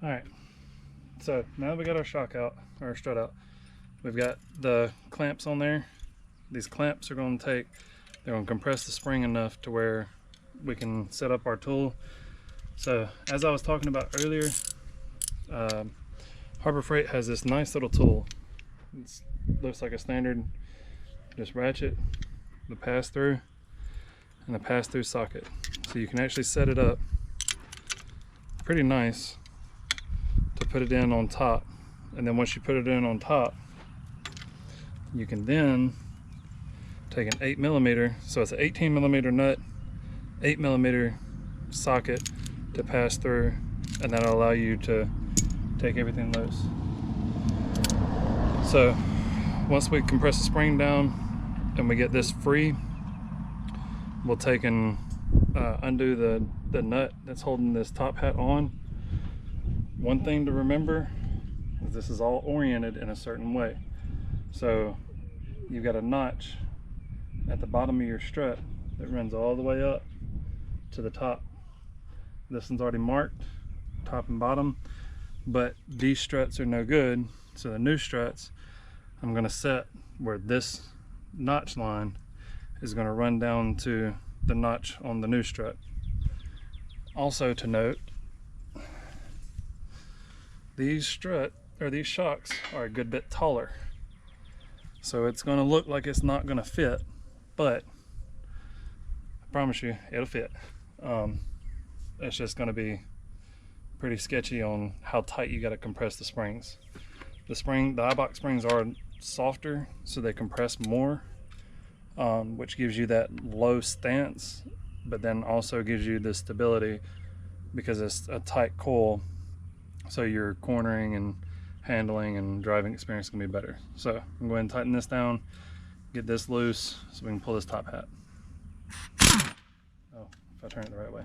Alright, so now that we got our shock out, or our strut out, we've got the clamps on there. These clamps are going to they're going to compress the spring enough to where we can set up our tool. So as I was talking about earlier, Harbor Freight has this nice little tool. It looks like a standard just ratchet, the pass-through, and the pass-through socket. So you can actually set it up pretty nice to put it in on top. And then once you put it in on top, you can then take an 8mm, so it's an 18mm nut, 8mm socket to pass through, and that'll allow you to take everything loose. So once we compress the spring down and we get this free, we'll take and undo the nut that's holding this top hat on. One thing to remember is this is all oriented in a certain way. So you've got a notch at the bottom of your strut that runs all the way up to the top. This one's already marked, top and bottom, but these struts are no good. So the new struts, I'm going to set where this notch line is going to run down to the notch on the new strut. Also to note, these shocks are a good bit taller, so it's going to look like it's not going to fit, but I promise you it'll fit. It's just going to be pretty sketchy on how tight you got to compress the springs. The Eibach springs are softer, so they compress more, which gives you that low stance, but then also gives you the stability because it's a tight coil, so your cornering and handling and driving experience is going to be better. So I'm going to go ahead and tighten this down, get this loose so we can pull this top hat. Oh, if I turn it the right way.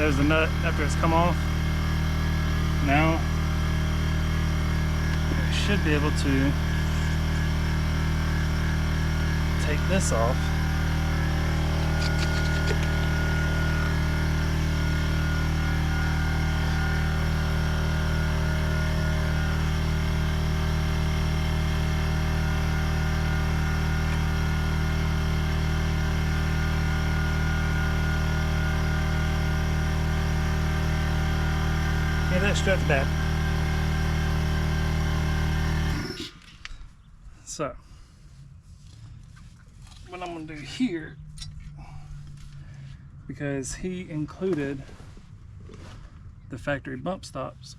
there's the nut after it's come off. Now we should be able to take this off. Yeah, that strut's bad. So, what I'm going to do here, because he included the factory bump stops,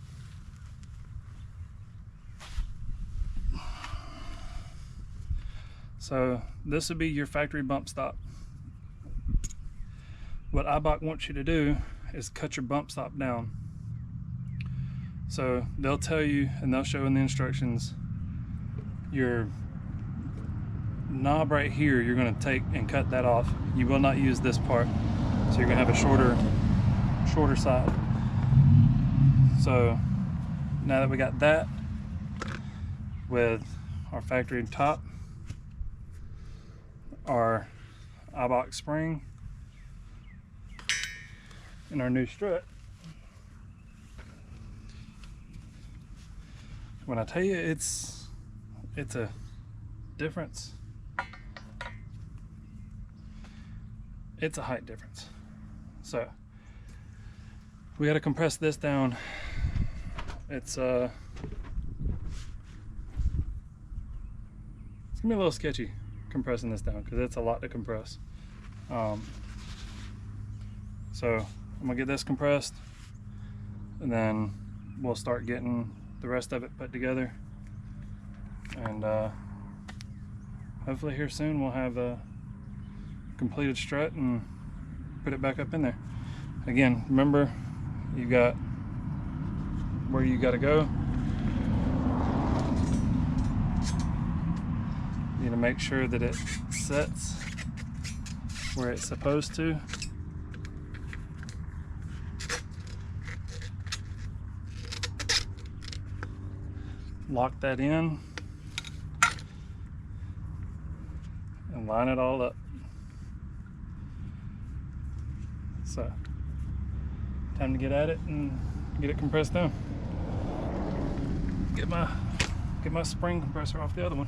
so this would be your factory bump stop. What Eibach wants you to do is cut your bump stop down. So they'll tell you, and they'll show in the instructions, your knob right here, you're going to take and cut that off. You will not use this part, so you're going to have a shorter side. So now that we got that with our factory top, our Eibach spring, and our new strut, when I tell you it's a difference, it's a height difference. So we got to compress this down. It's gonna be a little sketchy compressing this down because it's a lot to compress. So I'm gonna get this compressed, and then we'll start getting the rest of it put together, and hopefully here soon we'll have a completed strut and put it back up in there. Again, remember, you got where you got to go. You need to make sure that it sets where it's supposed to. Lock that in and line it all up. So, time to get at it and get it compressed down. Get my spring compressor off the other one.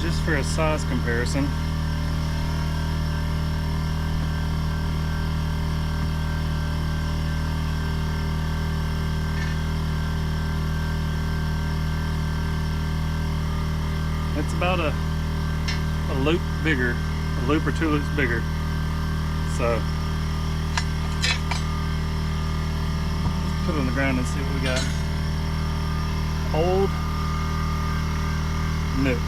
Just for a size comparison, it's about a loop bigger, a loop or 2 loops bigger. So let's put it on the ground and see what we got. Old, new.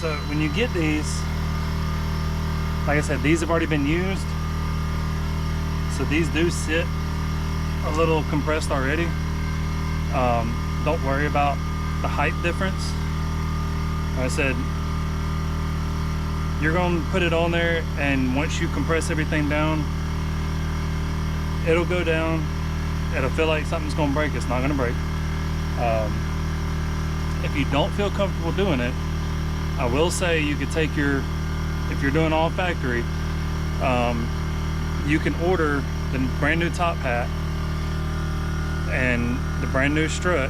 So when you get these, like I said, these have already been used, so these do sit a little compressed already. Don't worry about the height difference. Like I said, you're going to put it on there, and once you compress everything down, it'll go down. It'll feel like something's going to break. It's not going to break. If you don't feel comfortable doing it, I will say you could take your, if you're doing all factory, you can order the brand new top hat and the brand new strut.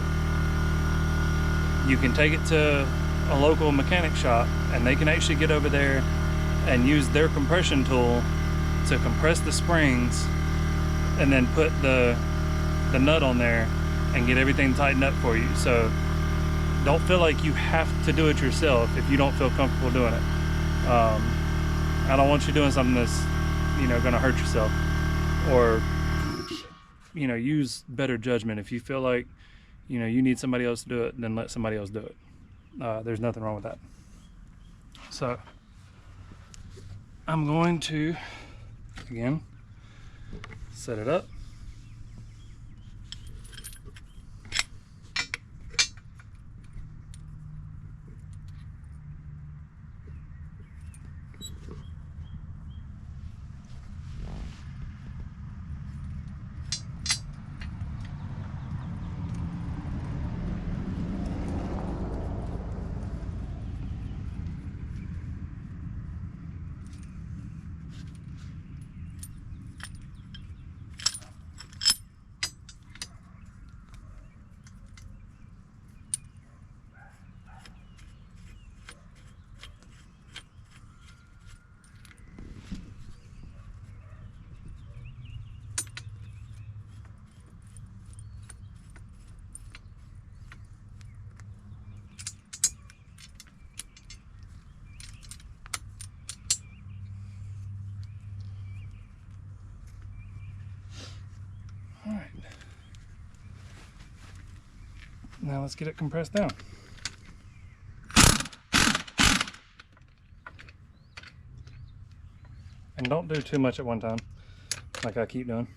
You can take it to a local mechanic shop and they can actually get over there and use their compression tool to compress the springs and then put the nut on there and get everything tightened up for you. So don't feel like you have to do it yourself if you don't feel comfortable doing it. I don't want you doing something that's, you know, gonna hurt yourself, or, you know, use better judgment. If you feel like, you know, you need somebody else to do it, then let somebody else do it. There's nothing wrong with that. So I'm going to, again, set it up. All right, now let's get it compressed down. And don't do too much at one time, like I keep doing.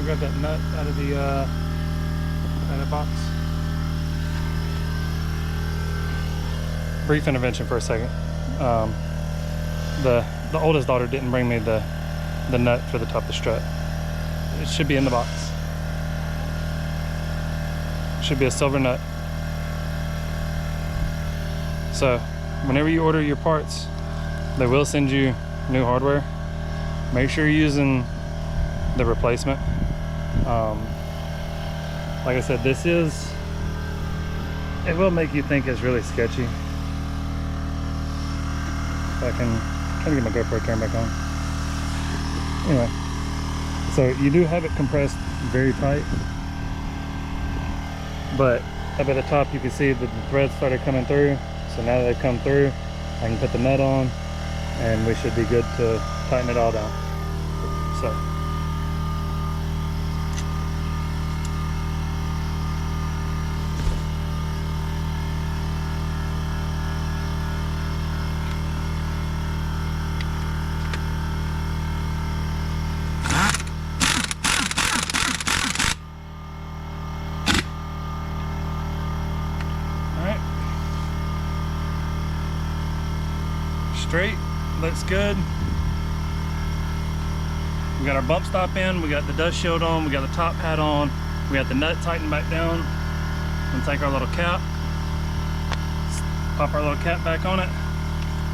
Grab that nut out of the box. Brief intervention for a second. The oldest daughter didn't bring me the nut for the top of the strut. It should be in the box. It should be a silver nut. So whenever you order your parts, they will send you new hardware. Make sure you're using the replacement. Like I said, it will make you think it's really sketchy. If I can try to get my GoPro turned back on. Anyway, so you do have it compressed very tight, but up at the top you can see that the threads started coming through. So now that they've come through, I can put the nut on and we should be good to tighten it all down. So straight, looks good. We got our bump stop in, we got the dust shield on, we got the top hat on, we got the nut tightened back down. We'll take our little cap, pop our little cap back on it.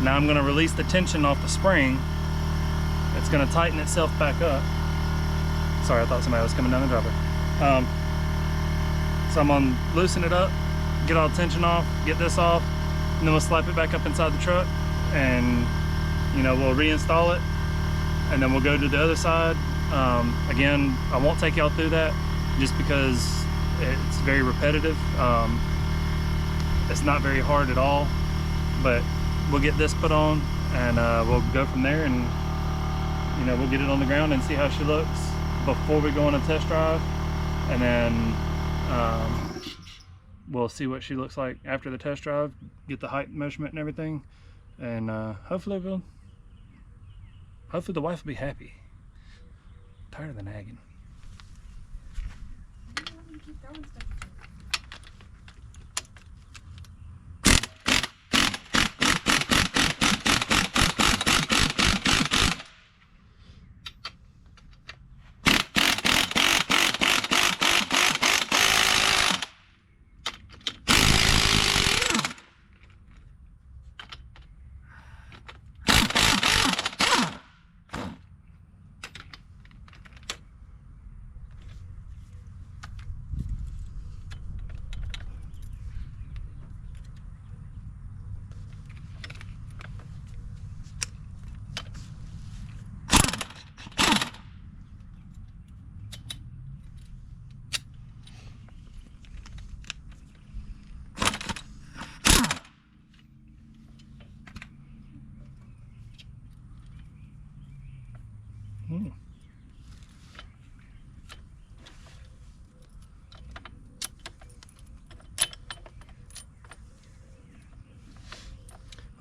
Now I'm gonna release the tension off the spring. It's gonna tighten itself back up. Sorry, I thought somebody was coming down the driveway. So I'm gonna loosen it up, get all the tension off, get this off, and then we'll slap it back up inside the truck, and you know, we'll reinstall it, and then we'll go to the other side. Again, I won't take y'all through that just because it's very repetitive. It's not very hard at all, but we'll get this put on, and we'll go from there, and you know, we'll get it on the ground and see how she looks before we go on a test drive, and then we'll see what she looks like after the test drive, get the height measurement and everything, and hopefully the wife will be happy. I'm tired of the nagging.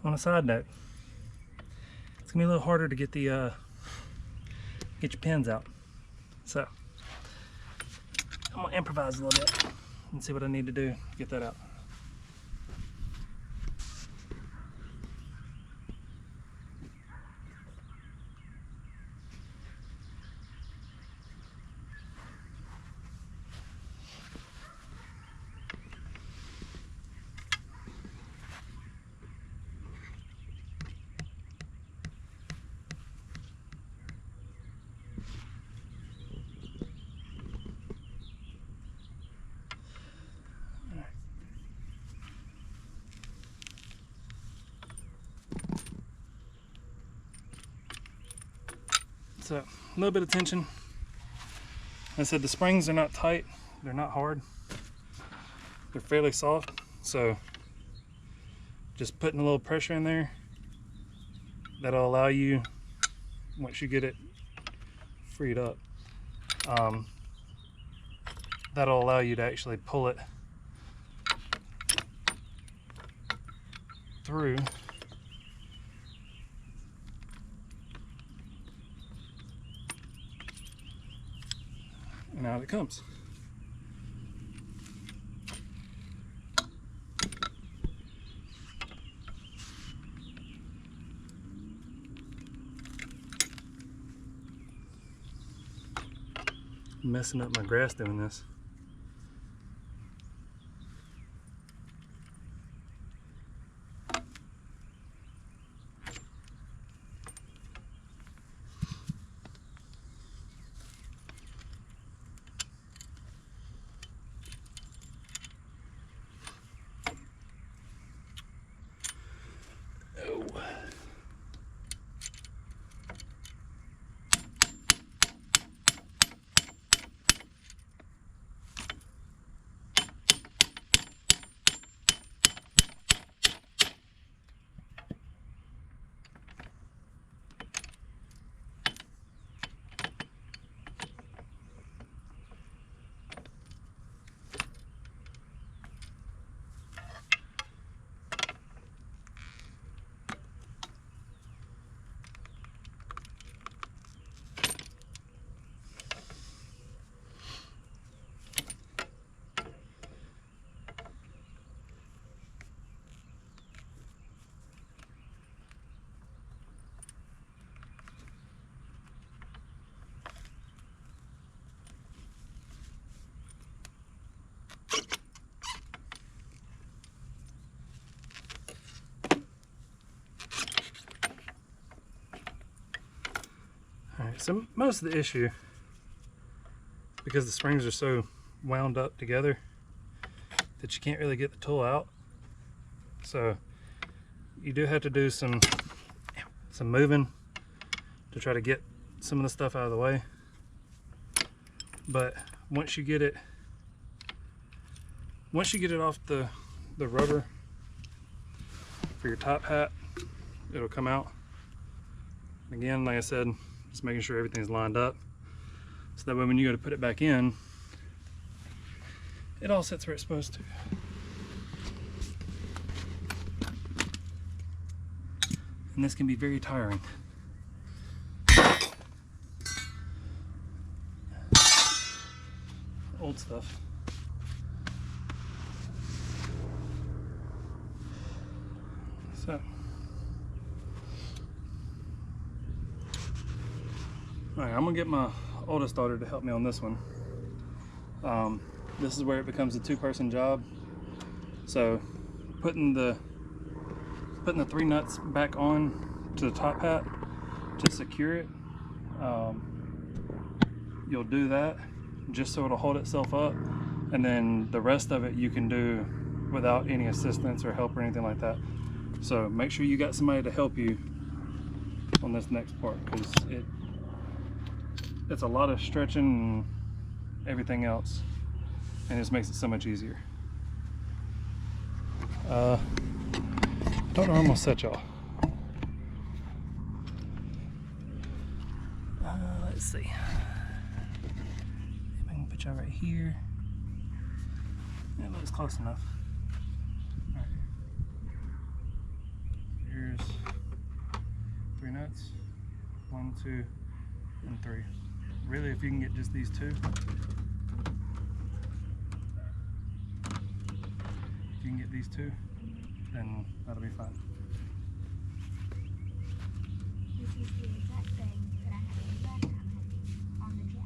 On a side note, it's gonna be a little harder to get the get your pins out, so I'm gonna improvise a little bit and see what I need to do to get that out. So a little bit of tension. I said the springs are not tight, they're not hard, they're fairly soft, so just putting a little pressure in there, that'll allow you, once you get it freed up, that'll allow you to actually pull it through. And out it comes. I'm messing up my grass doing this. Alright, so most of the issue, because the springs are so wound up together that you can't really get the tool out, so you do have to do some moving to try to get some of the stuff out of the way. But once you get it off the rubber for your top hat, it'll come out. Again, like I said, just making sure everything's lined up, so that way when you go to put it back in, it all sits where it's supposed to. And this can be very tiring. Old stuff. So, alright, I'm gonna get my oldest daughter to help me on this one. This is where it becomes a two-person job. So, putting the 3 nuts back on to the top hat to secure it, you'll do that just so it'll hold itself up, and then the rest of it you can do without any assistance or help or anything like that. So make sure you got somebody to help you on this next part, because it's a lot of stretching and everything else, and it just makes it so much easier. I don't know where I'm gonna set y'all. Let's see. If I can put y'all right here. That looks close enough. All right. Here's 3 nuts. 1, 2, and 3. Really, if you can get just these 2. If you can get these 2, then that'll be fine. This is the exact thing that I had last time on the jack.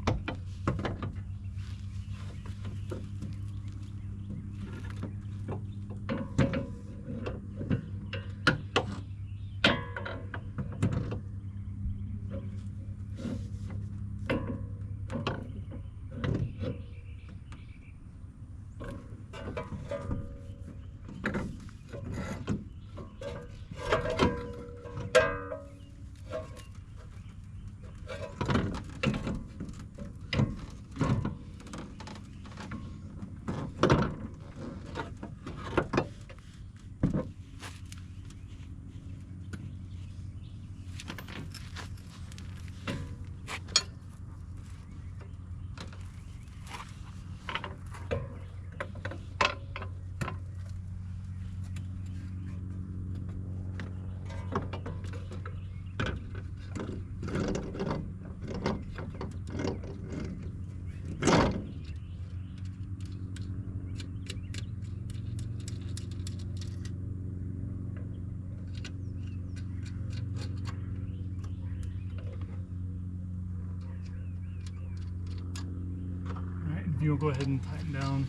You'll go ahead and tighten down.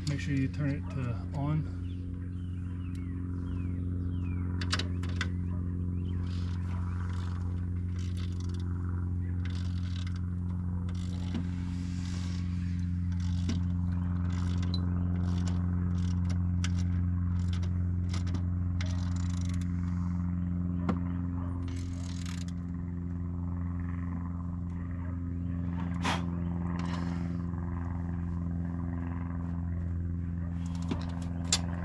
Make sure you turn it to on.